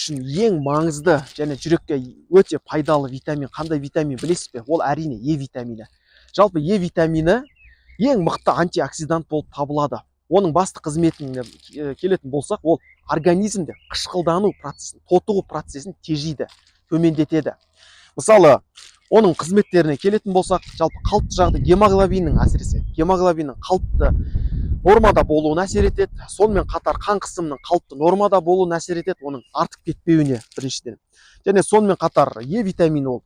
үшін ең маңызды және жүрекке өте пайдалы витамин қандай витамин білесіз бе? Ол әрине Е витамині. Жалпы Е витамині ең мықты антиоксидант болып табылады. Оның басты қызметіне келетін болсақ, ол организмде қышқылдану процесін, тотығу процесін тежейді, төмендетеді. Мысалы, оның қызметтеріне келетін болсақ, жалпы қалыпты жағдай гемоглобиннің әсіресе гемоглобиннің қалыпты нормада болуына әсер етеді. Сонымен қатар қан қысымының қалыпты нормада болуына әсер етеді, оның артып кетпеуіне біріншіден. Және сонымен қатар Е витамині ол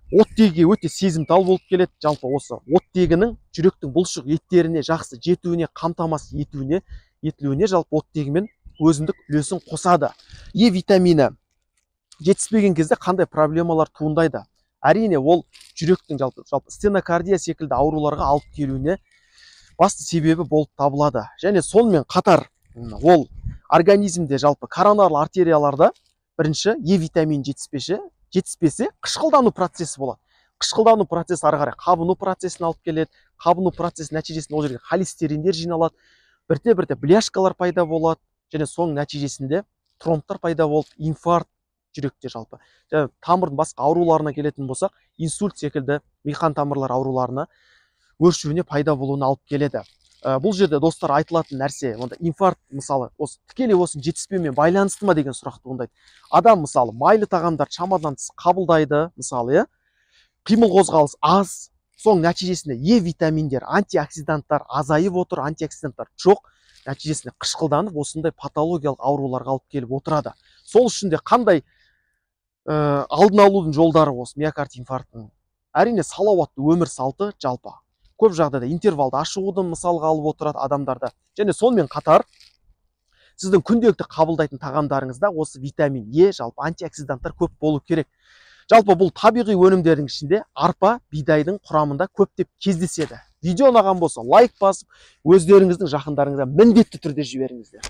оттегіге өте сезімтал болып келеді. Жалпы осы оттегінің жүректің бұлшық еттеріне жақсы жетуіне, қамтамасыз етілуіне жалпы оттегімен өзіндік үлесін қосады. Е витамині жетіспеген кезде қандай проблемалар туындайды? Әрине ол жүректің жалпы стенокардия секілді ауруларға алып келуіне басты себебі болып табылады. Және сонымен қатар ол организмде жалпы коронарлы артерияларда бірінші Е витамин жетіспесе қышқылдану процесі болады. Қышқылдану процесі ары қарай қабыну процесін алып келеді. Қабыну процесі нәтижесінде ол жерге холестериндер жиналады, бірте-бірте бляшкалар пайда болады, және соның нәтижесінде тромбтар пайда болып, инфаркт жүректе жалпы. Және тамырдың басқа ауруларына келетін болсақ, инсульт секілді миқан тамырлар ауруларына өршуіне пайда болуына алып келеді. Бұл жерде достар айтылатын нәрсе, онда инфаркт мысалы, тікелей осының жетіспеуімен байланысты ма деген сұрақ туындайды. Адам мысалы майлы тағамдар шамадан тыс қабылдайды, мысалы, қимыл қозғалыс аз, соның нәтижесінде Е витаминдер, антиоксиданттар азайып отыр, антиоксиданттар жоқ, нәтижесінде қышқылданып осындай патологиялық ауруларға алып келіп отырады. Сол үшін де қандай алдын алудың жолдары осы миокард инфарктының? Әрине салауатты өмір салты жалпы. Көп жағдайда интервалды ашығуды мысалға алып отырады адамдарда. Және сонымен қатар сіздің күнделікті қабылдайтын тағамдарыңызда осы витамин Е, жалпы антиоксиданттар көп болу керек. Жалпы бұл табиғи өнімдердің ішінде арпа, бидайдың құрамында көптеп кездеседі. Видео ұнаған болса лайк басып, өздеріңіздің жақындарыңызға міндетті түрде жіберіңіздер.